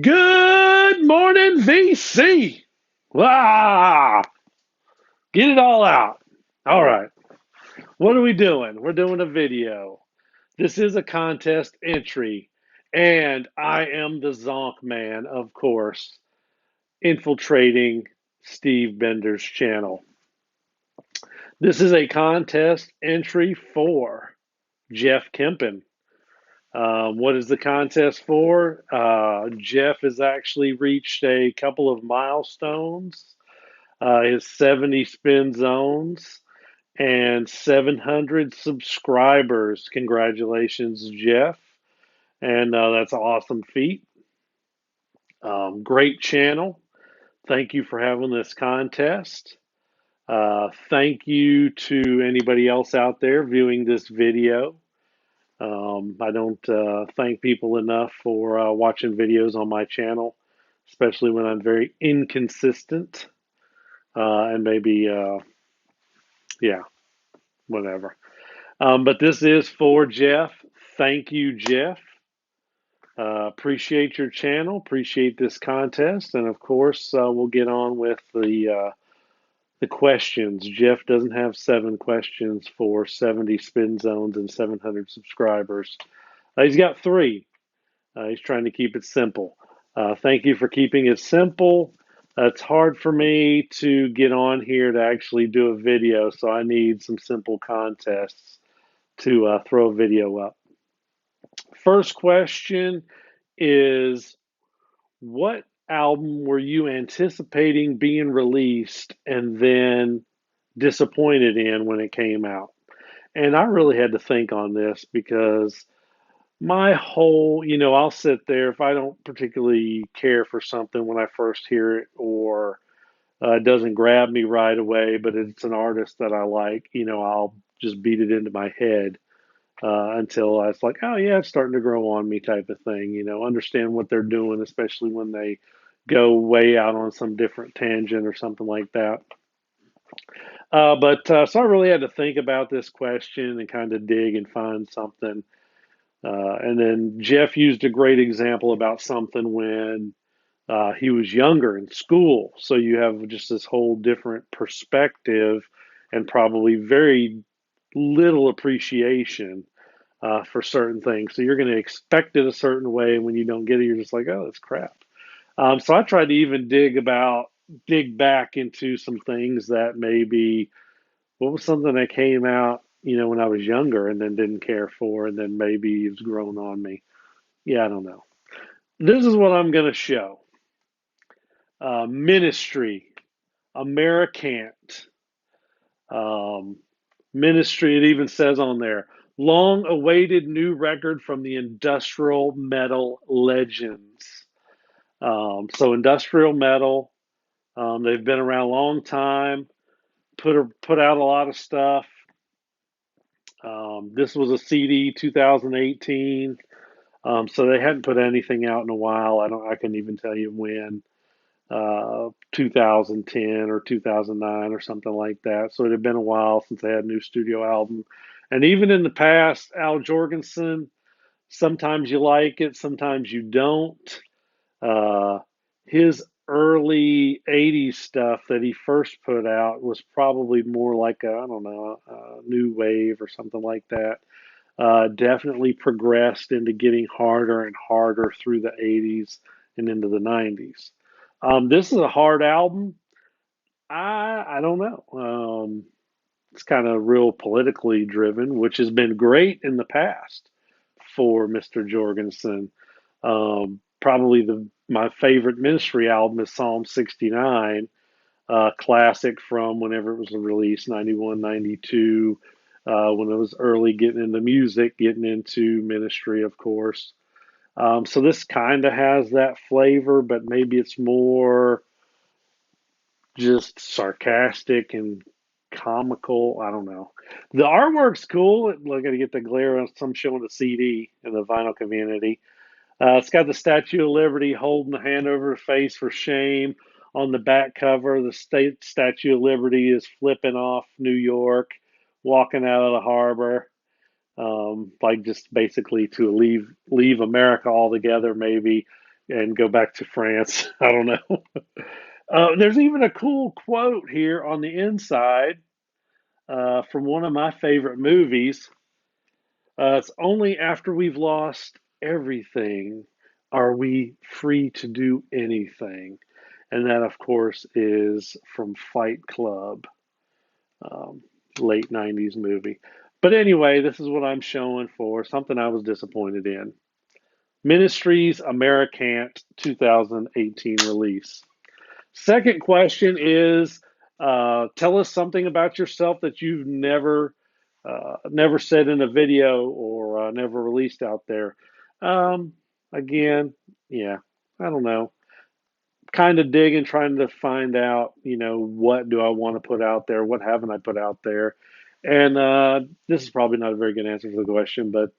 Good morning, VC. Ah, get it all out. All right. What are we doing? We're doing a video. This is a contest entry, and I am the Zonkman, of course, infiltrating Steve Bender's channel. This is a contest entry for Jeff Kempin. What is the contest for? Jeff has actually reached a couple of milestones. His 70 spin zones and 700 subscribers. Congratulations, Jeff. And that's an awesome feat. Great channel. Thank you for having this contest. Thank you to anybody else out there viewing this video. I don't thank people enough for watching videos on my channel, especially when I'm very inconsistent and maybe, yeah, whatever. But this is for Jeff. Thank you, Jeff. Appreciate your channel. Appreciate this contest, and of course, we'll get on with the questions. Jeff doesn't have 7 questions for 70 spin zones and 700 subscribers. He's got 3. He's trying to keep it simple. Thank you for keeping it simple. It's hard for me to get on here to actually do a video, so I need some simple contests to throw a video up. First question is, what album were you anticipating being released and then disappointed in when it came out? And I really had to think on this because my whole, I'll sit there if I don't particularly care for something when I first hear it, or it doesn't grab me right away, but it's an artist that I like, I'll just beat it into my head until it's like, oh yeah, it's starting to grow on me type of thing. Understand what they're doing, especially when they go way out on some different tangent or something like that. But so I really had to think about this question and kind of dig and find something. And then Jeff used a great example about something when he was younger in school. So you have just this whole different perspective and probably very little appreciation for certain things. So you're going to expect it a certain way, and when you don't get it, you're just like, oh, that's crap. So I tried to even dig back into some things that maybe what was something that came out, when I was younger and then didn't care for, and then maybe it's grown on me. Yeah, I don't know. This is what I'm going to show. Ministry, Americant, um, Ministry. It even says on there, long awaited new record from the industrial metal legends. So industrial metal, they've been around a long time. Put out a lot of stuff. This was a CD 2018. So they hadn't put anything out in a while. I couldn't even tell you when. 2010 or 2009 or something like that. So it had been a while since they had a new studio album. And even in the past, Al Jorgensen, sometimes you like it, sometimes you don't. Uh, his early 80s stuff that he first put out was probably more like I don't know, a new wave or something like that. Definitely progressed into getting harder and harder through the 80s and into the 90s. This is a hard album. I don't know. It's kind of real politically driven, which has been great in the past for Mr. Jorgensen. Probably my favorite Ministry album is Psalm 69, classic from whenever it was released, 91, 92, when it was early getting into music, getting into ministry, of course. So this kind of has that flavor, but maybe it's more just sarcastic and comical. I don't know. The artwork's cool. I got to get the glare on some showing the CD in the vinyl community. It's got the Statue of Liberty holding the hand over her face for shame. On the back cover, the state Statue of Liberty is flipping off New York, walking out of the harbor, like just basically to leave America altogether, maybe and go back to France. I don't know. There's even a cool quote here on the inside from one of my favorite movies. It's only after we've lost everything are we free to do anything. And that, of course, is from Fight Club, um, late 90s movie. But anyway, this is what I'm showing for something I was disappointed in. Ministries Americant 2018 release. Second question is tell us something about yourself that you've never said in a video or never released out there. Um, Again, yeah, I don't know. Kind of digging, trying to find out, what do I want to put out there? What haven't I put out there? And this is probably not a very good answer for the question, but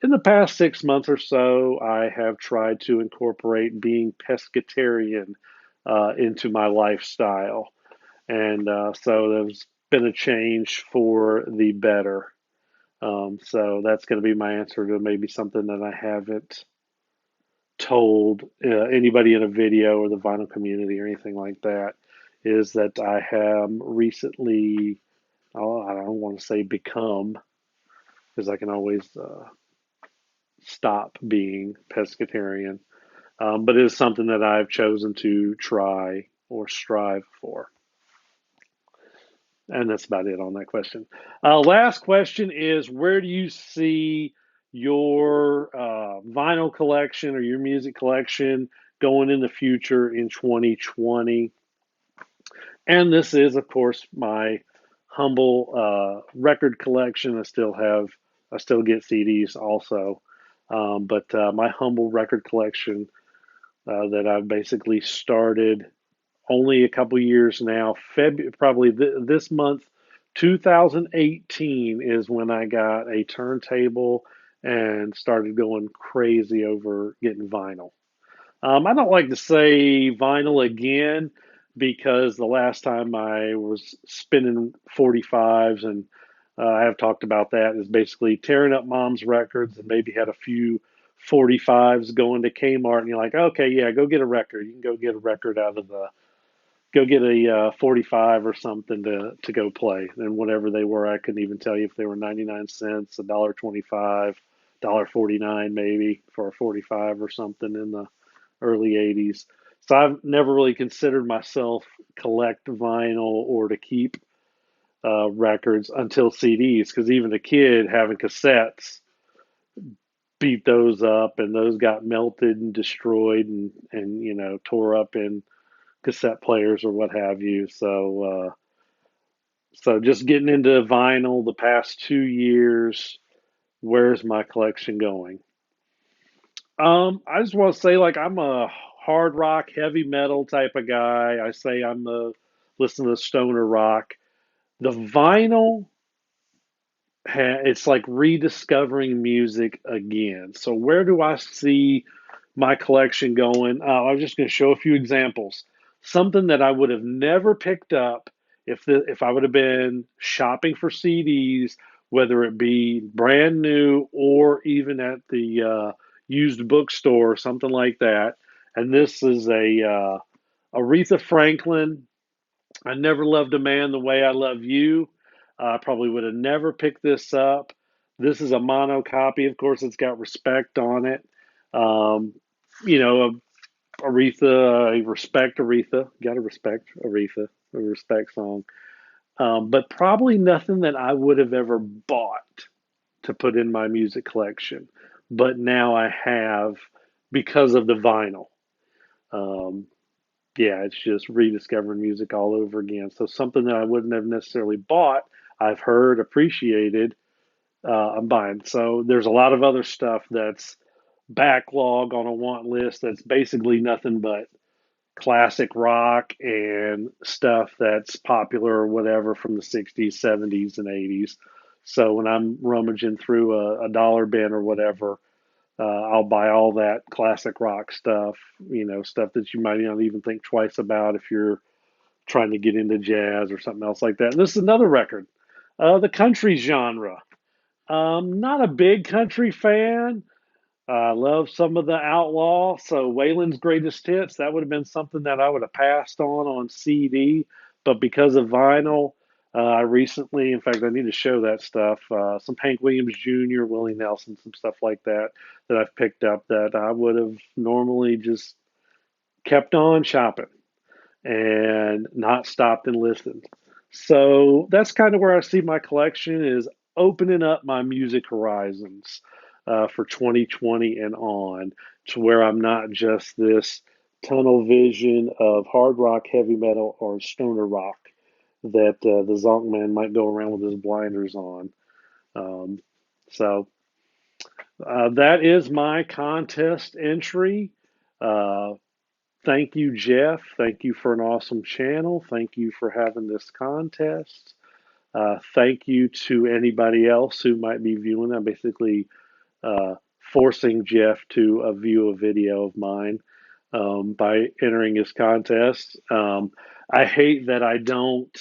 in the past 6 months or so, I have tried to incorporate being pescatarian into my lifestyle. And so there's been a change for the better. So that's going to be my answer to maybe something that I haven't told anybody in a video or the vinyl community or anything like that. Is that I have recently, oh, I don't want to say become, because I can always stop being pescatarian. But it is something that I've chosen to try or strive for. And that's about it on that question. Last question is where do you see your vinyl collection or your music collection going in the future in 2020? And this is, of course, my humble record collection. I still get CDs also. But my humble record collection that I've basically started only a couple years now. Probably this month, 2018 is when I got a turntable and started going crazy over getting vinyl. I don't like to say vinyl again because the last time I was spinning 45s, and I have talked about that, is basically tearing up mom's records and maybe had a few 45s going to Kmart, and you're like, okay, yeah, go get a record. You can go get a record out of the go get a 45 or something to go play. And whatever they were, I couldn't even tell you if they were 99 cents, $1.25, $1.49 maybe for a 45 or something in the early 80s. So I've never really considered myself collect vinyl or to keep records until CDs, because even a kid having cassettes beat those up, and those got melted and destroyed and tore up in cassette players or what have you. So just getting into vinyl the past 2 years. Where's my collection going? I just want to say, like, I'm a hard rock, heavy metal type of guy. I say I'm a listen to stoner rock. The vinyl, it's like rediscovering music again. So where do I see my collection going? I'm just going to show a few examples. Something that I would have never picked up if I would have been shopping for CDs, whether it be brand new or even at the used bookstore or something like that. And this is a Aretha Franklin. I never loved a man the way I love you. I probably would have never picked this up. This is a mono copy. Of course, it's got respect on it. Um, you know, Aretha, I respect Aretha. Got to respect Aretha, a respect song. But probably nothing that I would have ever bought to put in my music collection. But now I have because of the vinyl. Um, yeah, it's just rediscovering music all over again. So something that I wouldn't have necessarily bought, I've heard, appreciated, I'm buying. So there's a lot of other stuff that's backlog on a want list that's basically nothing but classic rock and stuff that's popular or whatever from the 60s, 70s, and 80s. So when I'm rummaging through a dollar bin or whatever, I'll buy all that classic rock stuff, stuff that you might not even think twice about if you're trying to get into jazz or something else like that. And this is another record, the country genre. Not a big country fan, I love some of the Outlaw. So Waylon's Greatest Hits, that would have been something that I would have passed on CD, but because of vinyl, I recently, in fact, I need to show that stuff. Some Hank Williams Jr., Willie Nelson, some stuff like that that I've picked up that I would have normally just kept on shopping and not stopped and listened. So that's kind of where I see my collection is opening up my music horizons for 2020 and on, to where I'm not just this tunnel vision of hard rock, heavy metal, or stoner rock that the Zonkman might go around with his blinders on. Um, so that is my contest entry. Uh, Thank you, Jeff. Thank you for an awesome channel. Thank you for having this contest. Thank you to anybody else who might be viewing. I'm basically forcing Jeff to view a video of mine by entering his contest. I hate that I don't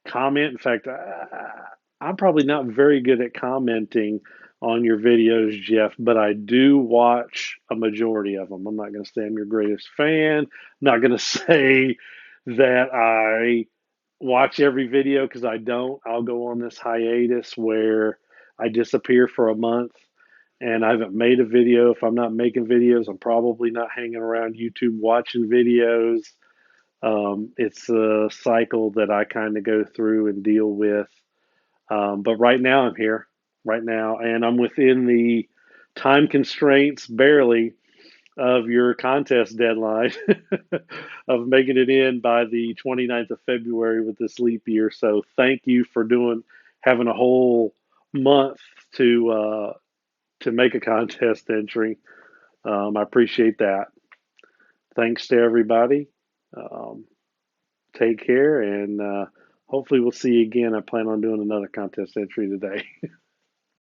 comment. In fact, I'm probably not very good at commenting on your videos, Jeff, but I do watch a majority of them. I'm not going to say I'm your greatest fan. I'm not going to say that I watch every video because I don't. I'll go on this hiatus where I disappear for a month and I haven't made a video. If I'm not making videos, I'm probably not hanging around YouTube watching videos. It's a cycle that I kind of go through and deal with. But right now, I'm here right now, and I'm within the time constraints barely of your contest deadline of making it in by the 29th of February with this leap year. So thank you for having a whole month to make a contest entry. I appreciate that. Thanks to everybody. Um, Take care, and hopefully we'll see you again. I plan on doing another contest entry today.